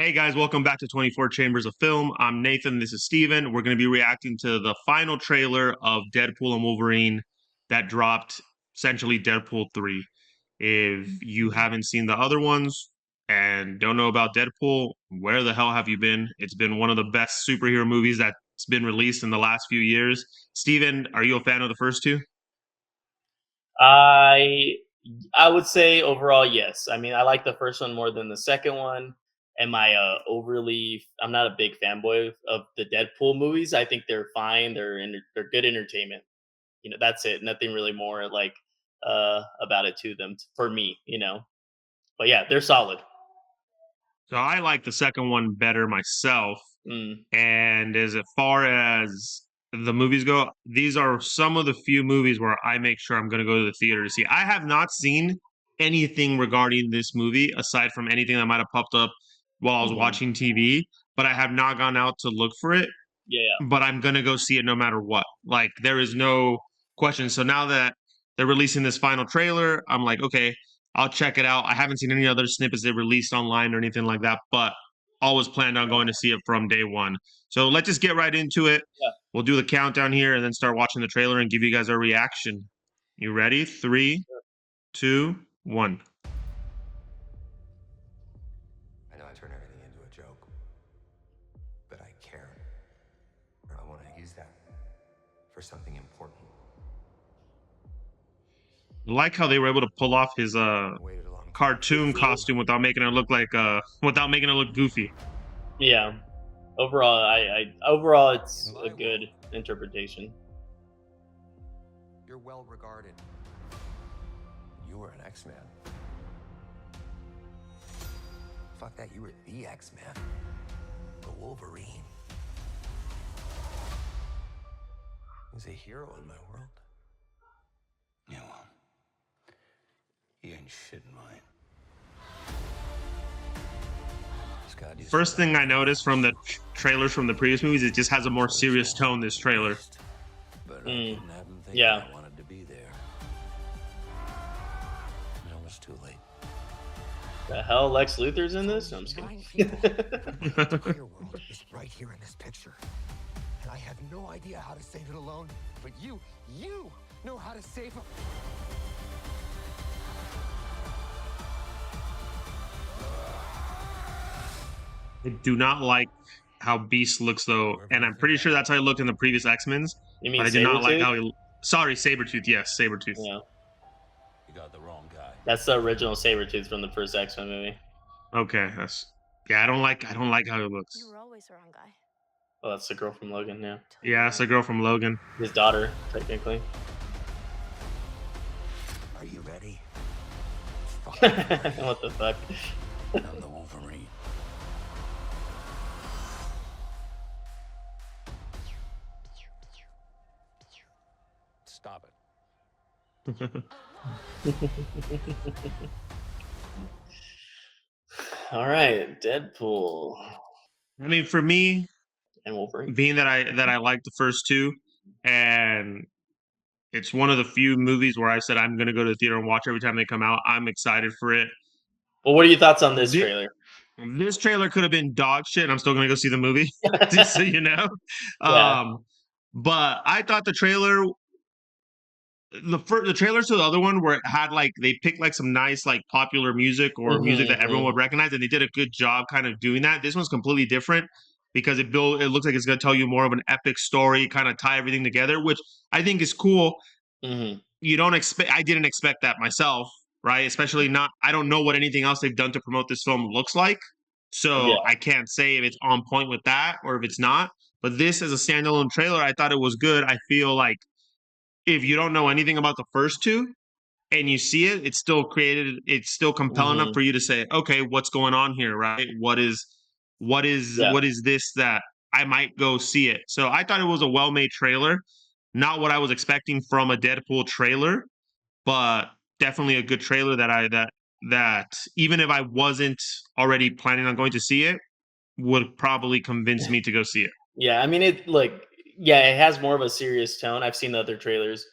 Hey guys, welcome back to 24 Chambers of Film. I'm Nathan. This is Steven. We're going to be reacting to the final trailer of Deadpool and Wolverine that dropped, essentially Deadpool 3. If you haven't seen the other ones and don't know about Deadpool, where the hell have you been? It's been one of the best superhero movies that's been released in the last few years. Steven, are you a fan of the first two? I I would say overall, yes. I mean, I like the first one more than the second one. Am I I'm not a big fanboy of the Deadpool movies. I think they're fine. They're good entertainment. That's it. Nothing really more about it to them for me. But yeah, they're solid. So I like the second one better myself. Mm. And as far as the movies go, these are some of the few movies where I make sure I'm going to go to the theater to see. I have not seen anything regarding this movie aside from anything that might have popped up while I was Hmm. watching TV, but I have not gone out to look for it. Yeah, yeah. But I'm going to go see it no matter what. Like, there is no question. So now that they're releasing this final trailer, I'm like, okay, I'll check it out. I haven't seen any other snippets they released online or anything like that, but always planned on going to see it from day one. So let's just get right into it. Yeah. We'll do the countdown here and then start watching the trailer and give you guys our reaction. You ready? Three, two, one. I know I turn everything into a joke, but I care. Or I want to use that for something important. I like how they were able to pull off his I waited a long time. cartoon costume without making it look like without making it look goofy. Yeah. Overall it's a good interpretation. You're well regarded. You were an X-Man. Fuck that, you were the X-Man. The Wolverine. He's a hero in my world. Yeah, well, he ain't shit in mine. Scott, First thing I noticed from the trailers from the previous movies, it just has a more serious tone, this trailer. But I didn't have him thinking Yeah. I wanted to be there. And it was too late. The hell, Lex Luthor's in this? No, I'm just kidding. The entire world is right here in this picture. And I have no idea how to save it alone, but you know how to save it. I do not like how Beast looks though, and I'm pretty sure that's how he looked in the previous X-Men's. You But mean I do not like Sabretooth? how he. Sorry, Sabretooth. Yes, Sabretooth. Yeah. You got the wrong guy. That's the original Sabretooth from the first X-Men movie. Okay, that's yeah. I don't like how he looks. You were always the wrong guy. Well, that's the girl from Logan, yeah. Yeah, it's the girl from Logan. His daughter, technically. Are you ready? What the fuck? I'm the Wolverine. Stop it. All right, Deadpool I mean, for me, and Wolverine. being that I like the first two, and it's one of the few movies where I said I'm gonna go to the theater and watch every time they come out. I'm excited for it. Well, what are your thoughts on this Thi- trailer? This trailer could have been dog shit, and I'm still gonna go see the movie, just so you know. Yeah. But I thought the trailers to the other one where it had like they picked like some nice like popular music or music that everyone would recognize, and they did a good job kind of doing that. This one's completely different because it looks like it's gonna tell you more of an epic story, kind of tie everything together, which I think is cool. Mm-hmm. You don't expect I didn't expect that myself, right? Especially not I don't know what anything else they've done to promote this film looks like. So Yeah. I can't say if it's on point with that or if it's not. But this as a standalone trailer, I thought it was good. I feel like if you don't know anything about the first two and you see it, it's still compelling enough Mm-hmm. for you to say, okay, what's going on here, right? Yeah. what is this that I might go see it? So I thought it was a well-made trailer. Not what I was expecting from a Deadpool trailer, but definitely a good trailer that even if I wasn't already planning on going to see it, would probably convince me to go see it. Yeah. I mean, yeah, it has more of a serious tone. I've seen the other trailers.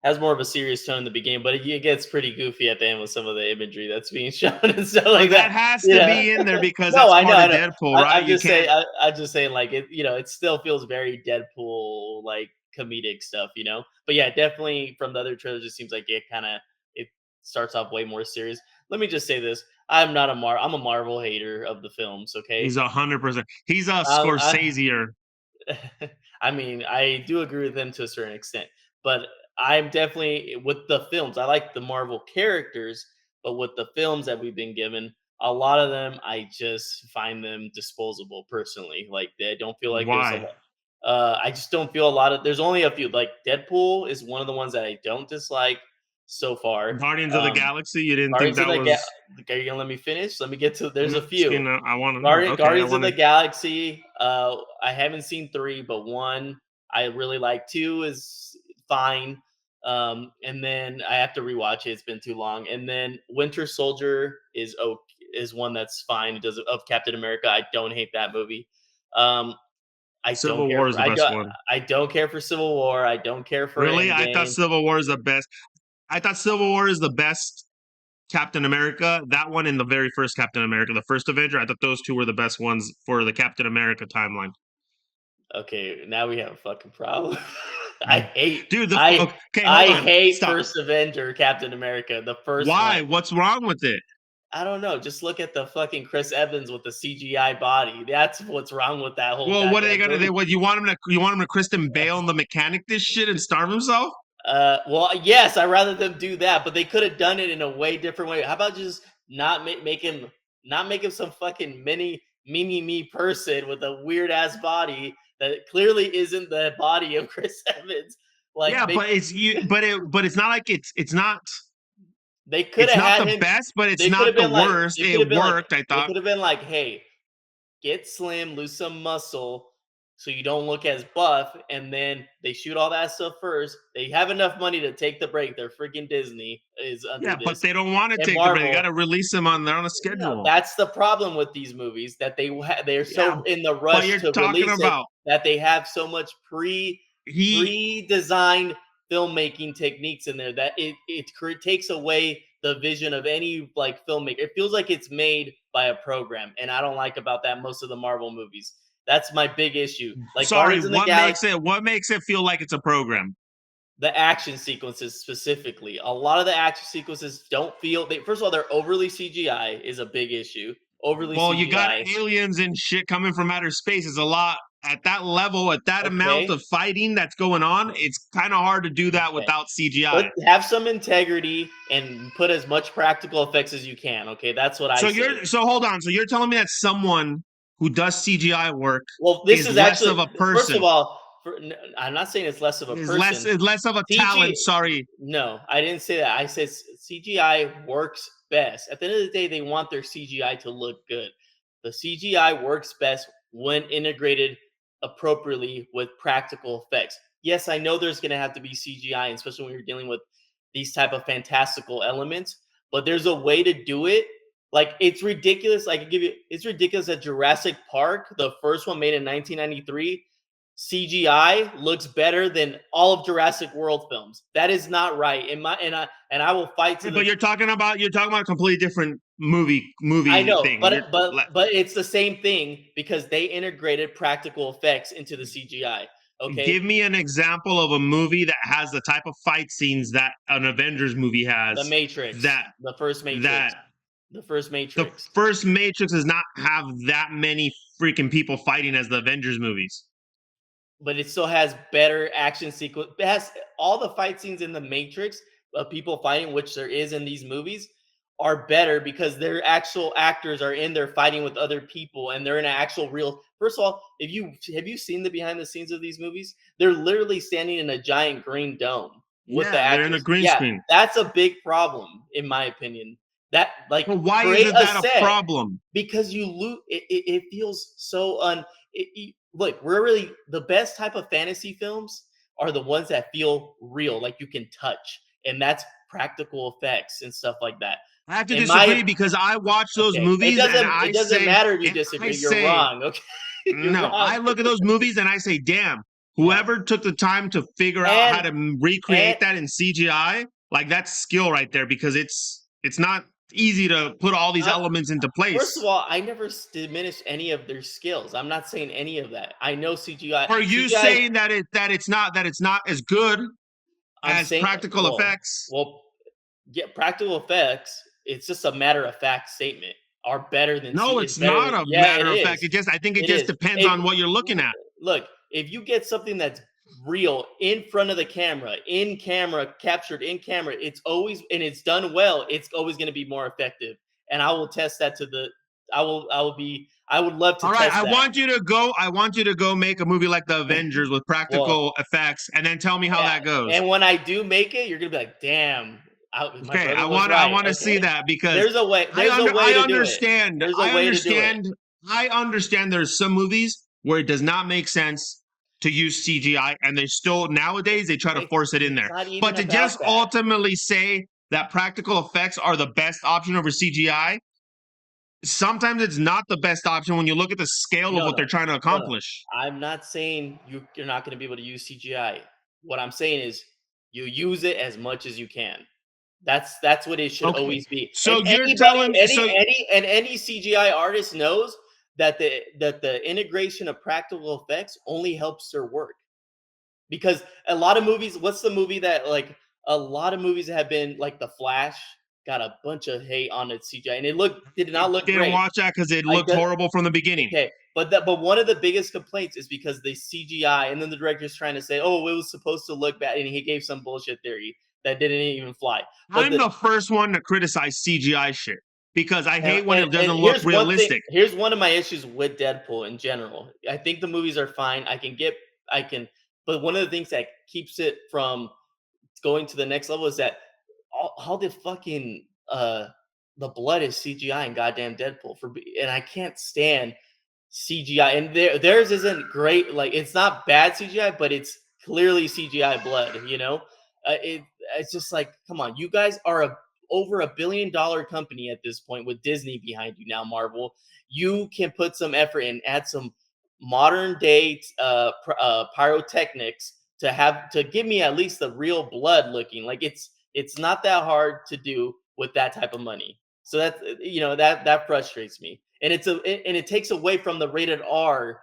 has more of a serious tone in the beginning, but it gets pretty goofy at the end with some of the imagery that's being shown and stuff like That that. has to Yeah. be in there because No, that's I know, part I of know. Deadpool, right? I'm You just saying. can't. I'm just saying, like it. It still feels very Deadpool, like comedic stuff, But yeah, definitely from the other trailers, it seems like it starts off way more serious. Let me just say this: I'm a Marvel hater of the films. Okay, He's 100%. He's a I Scorsese. I mean, I do agree with them to a certain extent, but I'm definitely with the films. I like the Marvel characters, but with the films that we've been given, a lot of them I just find them disposable personally. Like they don't feel like there's a Why? lot. I just don't feel a lot of. There's only a few. Like Deadpool is one of the ones that I don't dislike so far. Guardians of the Um, Galaxy. You didn't think Guardians of that the was? Are you gonna let me finish? Let me get to. There's I'm a few. asking. I want to know. Okay, I Guardians of want the to. Galaxy. I haven't seen 3, but 1 I really like. 2 is fine. And then I have to rewatch it. It's been too long. And then Winter Soldier is one that's fine. It does of Captain America. I don't hate that movie. Um, I don't Civil care War is for the best one. I don't care for Civil War. I don't care for Really? I thought Endgame. Civil War is the best. I thought Civil War is the best Captain America. That one and the very first Captain America, the first Avenger. I thought those two were the best ones for the Captain America timeline. Okay, now we have a fucking problem. I hate Dude, okay, I hold on. hate Stop. First Avenger Captain America, the first Why? one. What's wrong with it? I don't know. Just look at the fucking Chris Evans with the CGI body. That's what's wrong with that whole Well, what are they goddamn gonna do? movie. What you want him to Kristen Bale and the mechanic this shit and starve himself? Well, yes, I'd rather them do that, but they could have done it in a way different way. How about just not make him some fucking me person with a weird ass body that clearly isn't the body of Chris Evans. Like Yeah, make but it's not like They could it's have not had the him. best, but it's They could not have the been like. worst. They could It have been like. worked, I They thought. could have been like, "Hey, get slim, lose some muscle, so you don't look as buff." And then they shoot all that stuff first. They have enough money to take the break. They're freaking Disney is under Yeah, but this, they don't want to and take the break. They got Marvel. to release them on their own No, schedule. that's the problem with these movies that they're Yeah, so in the but rush you're to talking release it about that they have so much he. pre-designed filmmaking techniques in there that takes away the vision of any like filmmaker. It feels like it's made by a program, and I don't like about that most of the Marvel movies. That's my big issue. Like Sorry, Guardians in the Galaxy, what makes it feel like it's a program? the action sequences specifically. A lot of the action sequences don't feel. First of all, they're overly CGI is a big issue. Overly Well, you got CGI. aliens and shit coming from outer space. It's a lot at that level, at that amount Okay. of fighting that's going on. It's kind of hard to do that Okay. without CGI. Have some integrity and put as much practical effects as you can. Okay, that's what I say. So hold on. So you're telling me that someone who does CGI work Well, this is is less actually of a first of person, all, I'm not saying it's less of a person. is less of a talent. CG, Sorry. no, I didn't say that. I said CGI works best. At the end of the day, they want their CGI to look good. The CGI works best when integrated appropriately with practical effects. Yes, I know there's going to have to be CGI, especially when you're dealing with these type of fantastical elements, but there's a way to do it. Like it's ridiculous. I can give you. It's ridiculous that Jurassic Park, the first one made in 1993, CGI looks better than all of Jurassic World films. That is not right. And I will fight to But you're talking about a completely different movie I know, thing. but it's the same thing because they integrated practical effects into the CGI. Okay, Give me an example of a movie that has the type of fight scenes that an Avengers movie has. The Matrix, That the first Matrix, that the first the Matrix. first Matrix does not have that many freaking people fighting as the Avengers movies. But it still has better action sequence. It has all the fight scenes in the Matrix of people fighting, which there is in these movies, are better because their actual actors are in there fighting with other people, and they're in an actual real. First of all, if you have you seen the behind the scenes of these movies, they're literally standing in a giant green dome with the Yeah, they're in a actors. green Yeah, screen. that's a big problem in my opinion. That like But why create isn't a that a set problem? because you lose. It feels so look, we're really the best type of fantasy films are the ones that feel real, like you can touch, and that's practical effects and stuff like that. I have to In disagree my because I watch those okay, movies and it doesn't matter if you and I disagree. You're say, wrong. Okay, you're no, wrong. I look at those movies and I say, damn, Whoever took the time to figure out how to recreate and that in CGI, like that's skill right there, because it's not easy to put all these uh, elements into first of place. all, I never diminished any of their skills. I'm not saying any of that. I know CGI. Are you CGI. saying that it's not as good I'm as saying, practical effects? yeah, practical effects. It's just a matter of fact statement. Are better than No, C is it's better not than, a yeah, it matter of fact. is. I think it It just is. depends If on what you're looking at. look, if you get something that's real in front of the camera, in camera, captured in camera, it's always, and it's done well, it's always going to be more effective. And I will test that to the I would love to All right, test that. I want you to go make a movie like The Avengers with Well, practical effects, and then tell me how yeah, that goes. and when I do make it, you're gonna be like, "Damn, my Okay, brother was right." I want to see Okay, that, because there's a way I to do it. understand. There's a way to do it. I understand there's some movies where it does not make sense to use CGI, and they still nowadays they try to force it in It's there. not But even to just about that. ultimately say that practical effects are the best option over CGI, sometimes it's not the best option when you look at the scale of No, what they're no, trying to no. accomplish. I'm not saying you're not going to be able to use CGI. What I'm saying is you use it as much as you can. That's what it should Okay. always be. And So you're telling me so any CGI artist knows that the integration of practical effects only helps their work. Because a lot of movies, what's the movie that, like, a lot of movies that have been like The Flash got a bunch of hate on its CGI, and did I not look didn't great. watch that because it Like looked the horrible from the beginning. Okay, but one of the biggest complaints is because the CGI, and then the director's trying to say, "Oh, it was supposed to look bad," and he gave some bullshit theory that didn't even fly. But I'm the first one to criticize CGI shit because I hate when it and doesn't look here's one thing. realistic. Here's one of my issues with Deadpool in general. I think the movies are fine. I can, but one of the things that keeps it from going to the next level is that all the fucking the blood is CGI in goddamn Deadpool and I can't stand CGI, and theirs isn't great. Like, it's not bad CGI, but it's clearly CGI blood. It's just like, come on, you guys are over $1 billion company at this point with Disney behind you now. Marvel, you can put some effort and add some modern day pyrotechnics to give me at least the real blood looking. Like, it's not that hard to do with that type of money. So that frustrates me, and it takes away from the rated R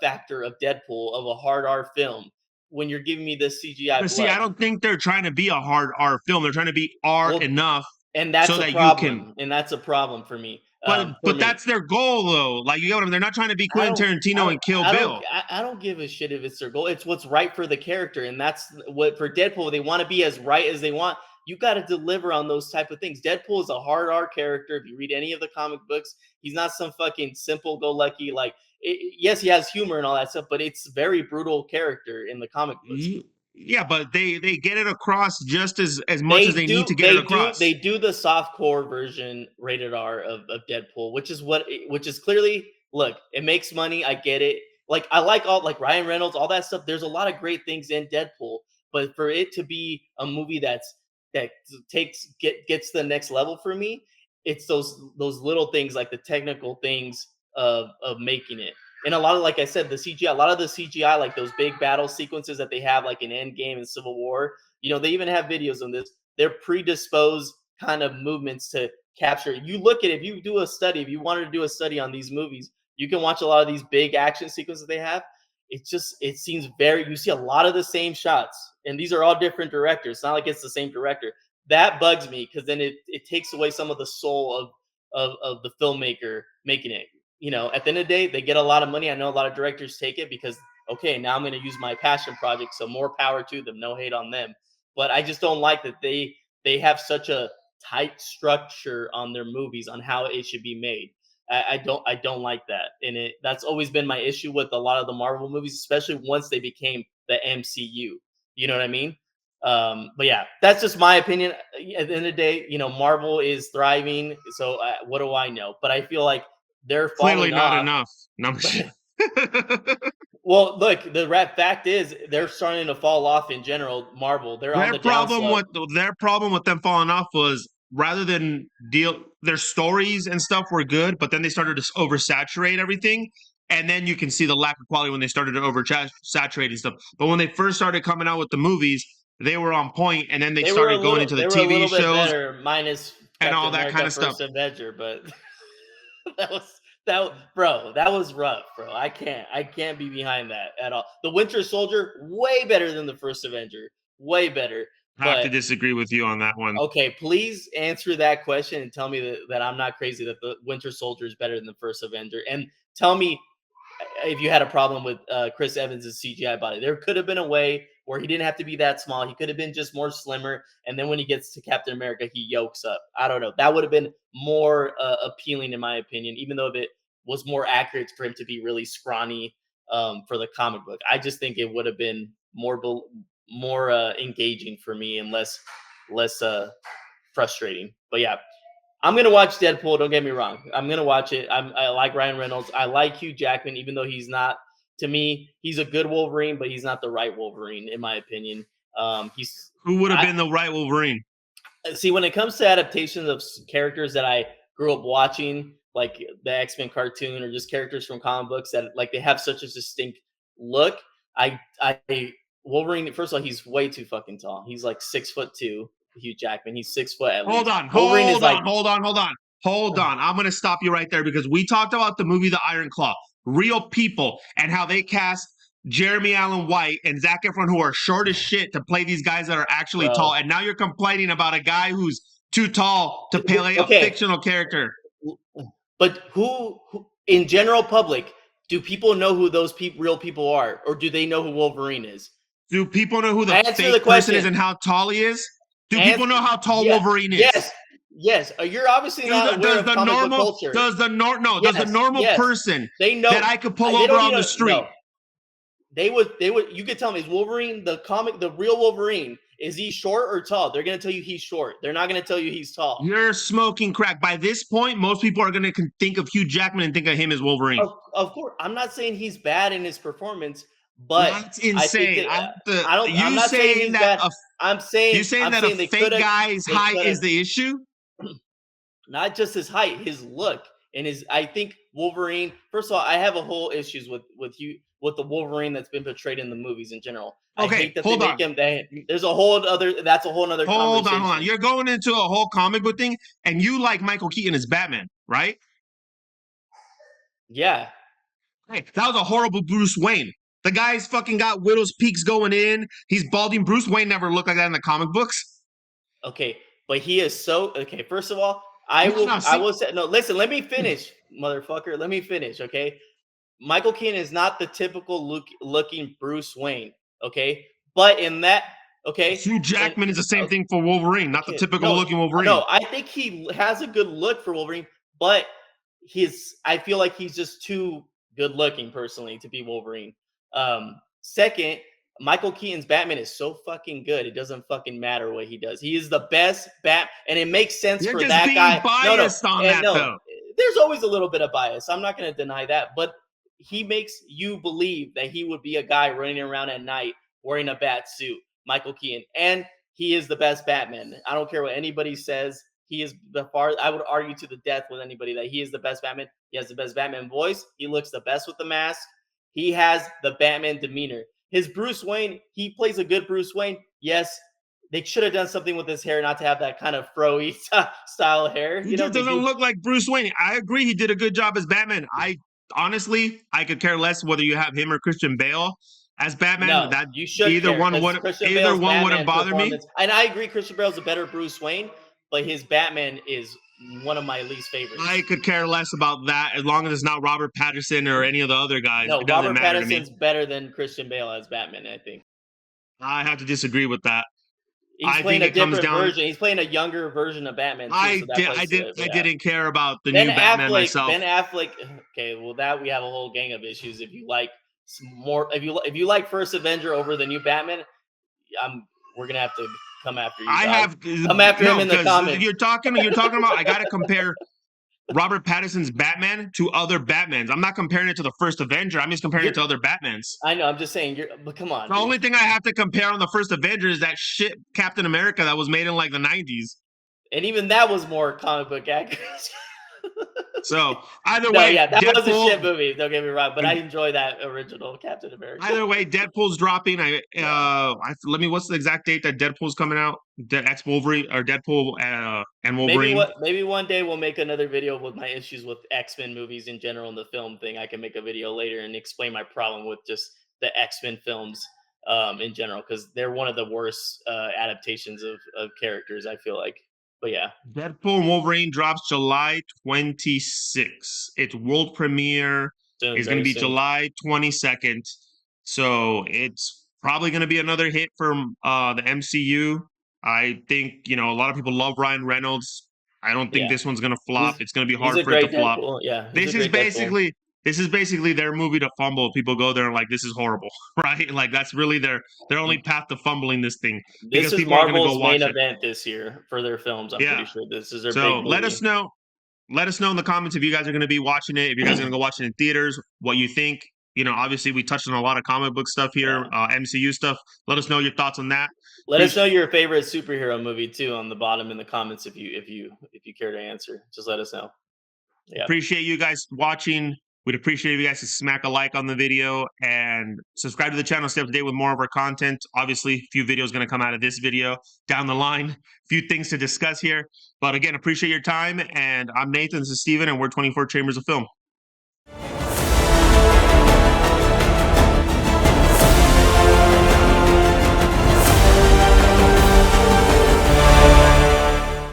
factor of Deadpool, of a hard R film, when you're giving me this CGI But see, blood. I don't think they're trying to be a hard R film. They're trying to be R Well, enough and so that's a that you can. problem, and that's a problem for me. But that's their goal, though. Like, you get what I mean? They're not trying to be I Quentin don't, I Tarantino don't, and Kill I don't, Bill. I don't give a shit if it's their goal. It's what's right for the character, and that's what for Deadpool. They want to be as right as they want. You got to deliver on those type of things. Deadpool is a hard R character. If you read any of the comic books, he's not some fucking simple go lucky. Like, yes, he has humor and all that stuff, but it's very brutal character in the comic books. Yeah, but they get it across just as much as they need to get it They across. do the soft core version rated R of Deadpool, which is clearly, look, it makes money. I get it. Like, I like all, like, Ryan Reynolds, all that stuff. There's a lot of great things in Deadpool, but for it to be a movie that gets the next level for me, it's those little things, like the technical things of making it. And a lot of, like I said, the CGI, a lot of the CGI, like those big battle sequences that they have, like in Endgame and Civil War, they even have videos on this. They're predisposed kind of movements to capture. You look at, if you do a study, if you wanted to do a study on these movies, you can watch a lot of these big action sequences they have. It seems you see a lot of the same shots, and these are all different directors. It's not like it's the same director. That bugs me, because then it takes away some of the soul of the filmmaker making it. At the end of the day, they get a lot of money. I know a lot of directors take it because, okay, now I'm going to use my passion project, so more power to them. No hate on them, but I just don't like that they have such a tight structure on their movies on how it should be made. I don't like that, and that's always been my issue with a lot of the Marvel movies, especially once they became the MCU. You know what I mean? But yeah, that's just my opinion. At the end of the day, Marvel is thriving. So what do I know? But I feel like they're Clearly falling not off. enough. No, Well, look, the fact is they're starting to fall off in general. Marvel, they're on the downslope. Their problem with them falling off was, rather than their stories and stuff were good, but then they started to oversaturate everything. And then you can see the lack of quality when they started to oversaturate and stuff. But when they first started coming out with the movies, they were on point, and then they started going into the They were a TV little bit shows better, minus and Captain all that America: kind of stuff. First Avenger, but that was rough, bro. I can't be behind that at all. The Winter Soldier, way better than the First Avenger, way better. I have to But disagree with you on that one. okay, please answer that question and tell me that I'm not crazy, that the Winter Soldier is better than the First Avenger, and tell me if you had a problem with Chris Evans' CGI body. There could have been a way where he didn't have to be that small. He could have been just more slimmer. And then when he gets to Captain America, he yokes up. I don't know. That would have been more appealing, in my opinion, even though it was more accurate for him to be really scrawny for the comic book. I just think it would have been more engaging for me and less frustrating. But yeah, I'm gonna watch Deadpool. Don't get me wrong. I'm gonna watch it. I like Ryan Reynolds. I like Hugh Jackman, even though he's not. To me, he's a good Wolverine, but he's not the right Wolverine, in my opinion. Who would have been the right Wolverine? See, when it comes to adaptations of characters that I grew up watching, like the X-Men cartoon or just characters from comic books that like they have such a distinct look. I Wolverine. First of all, he's way too fucking tall. He's like 6'2". Hugh Jackman. He's 6 foot at least. Hold on. I'm going to stop you right there because we talked about the movie The Iron Claw, real people, and how they cast Jeremy Allen White and Zac Efron, who are short as shit, to play these guys that are actually tall. And now you're complaining about a guy who's too tall to play a fictional character. But who in general public, do people know who those real people are, or do they know who Wolverine is? Do people know who the fake person is and how tall he is? Do people know how tall Wolverine is? Yes. You're obviously not aware of comic book culture. Does the normal person that I could pull over on the street? No. They would. You could tell me, is Wolverine the real Wolverine? Is he short or tall? They're gonna tell you he's short. They're not gonna tell you he's tall. You're smoking crack. By this point, most people are gonna think of Hugh Jackman and think of him as Wolverine. Of course, I'm not saying he's bad in his performance, but that's insane. I'm not saying he's bad. I'm saying that a fake guy's height is the issue. Not just his height, his look, and his. I think Wolverine. First of all, I have a whole issues with the Wolverine that's been portrayed in the movies in general. Okay, I hate that they make him. There's a whole other. That's a whole other. Hold on. You're going into a whole comic book thing, and you like Michael Keaton as Batman, right? Yeah. Hey, that was a horrible Bruce Wayne. The guy's fucking got widow's peaks going in. He's balding. Bruce Wayne never looked like that in the comic books. Okay, but he is so okay. First of all, I will say no. Listen, let me finish, motherfucker. Let me finish. Okay, Michael Keaton is not the typical looking Bruce Wayne. Okay, but in that, okay, Hugh Jackman is the same thing for Wolverine, not the typical looking Wolverine. No, I think he has a good look for Wolverine, but I feel like he's just too good looking personally to be Wolverine. Second, Michael Keaton's Batman is so fucking good. It doesn't fucking matter what he does. He is the best and it makes sense for that guy. Biased on that, though. There's always a little bit of bias. I'm not going to deny that, but he makes you believe that he would be a guy running around at night wearing a bat suit, Michael Keaton, and he is the best Batman. I don't care what anybody says. He is I would argue to the death with anybody that he is the best Batman. He has the best Batman voice. He looks the best with the mask. He has the Batman demeanor. His Bruce Wayne, he plays a good Bruce Wayne. Yes, they should have done something with his hair, not to have that kind of fro-y style hair. He just doesn't look like Bruce Wayne. I agree he did a good job as Batman. Honestly, I could care less whether you have him or Christian Bale as Batman. No, you should either one wouldn't bother me. And I agree Christian Bale's a better Bruce Wayne, but his Batman is one of my least favorites. I could care less about that as long as it's not Robert Pattinson or any of the other guys. No, Robert Pattinson's better than Christian Bale as Batman, I think. I have to disagree with that. He's playing a different version. He's playing a younger version of Batman. Too, I didn't care about the new Batman myself. Ben Affleck. Okay, well that we have a whole gang of issues. If you like more, if you like First Avenger over the new Batman, we're gonna have to come after you. Come after him in the comments. You're talking about. I gotta compare Robert Pattinson's Batman to other Batmans. I'm not comparing it to the first Avenger. I'm just comparing it to other Batmans. I know. I'm just saying. But come on. The only thing I have to compare on the first Avenger is that shit Captain America that was made in like the 90s. And even that was more comic book accurate. So either No, way, yeah, that was a shit Deadpool. movie. Don't get me wrong, but I enjoy that original Captain America. Either way, Deadpool's dropping. Yeah. Let me. What's the exact date that Deadpool's coming out? X Wolverine or Deadpool and Wolverine. Maybe one day we'll make another video with my issues with X-Men movies in general and the film thing. I can make a video later and explain my problem with just the X-Men films in general because they're one of the worst adaptations of characters. I feel like, but yeah, Deadpool and Wolverine drops July 26th. Its world premiere soon, is going to very be soon. July 22nd. So it's probably going to be another hit from the MCU. I think, a lot of people love Ryan Reynolds. I don't think Yeah, this one's going to flop. he's It's going to be he's hard a for it to great flop. Deadpool. Yeah, he's a This is great Deadpool. basically this is basically their movie to fumble. People go there and like, this is horrible, right? Like that's really their only path to fumbling this thing This because is people aren't going to go Marvel's main watch it. event this year for their films. I'm pretty Yeah. sure this is their So big movie. let us know in the comments if you guys are going to be watching it, if you guys are going to go watch it in theaters, what you think. Obviously we touched on a lot of comic book stuff here, Yeah. MCU stuff. Let us know your thoughts on that. Let us know your favorite superhero movie too on the bottom in the comments if you care to answer. Just let us know. Yeah. Appreciate you guys watching. We'd appreciate if you guys to smack a like on the video and subscribe to the channel, stay up to date with more of our content. Obviously, a few videos going to come out of this video down the line. A few things to discuss here. But again, appreciate your time. And I'm Nathan. This is Steven, and we're 24 Chambers of Film.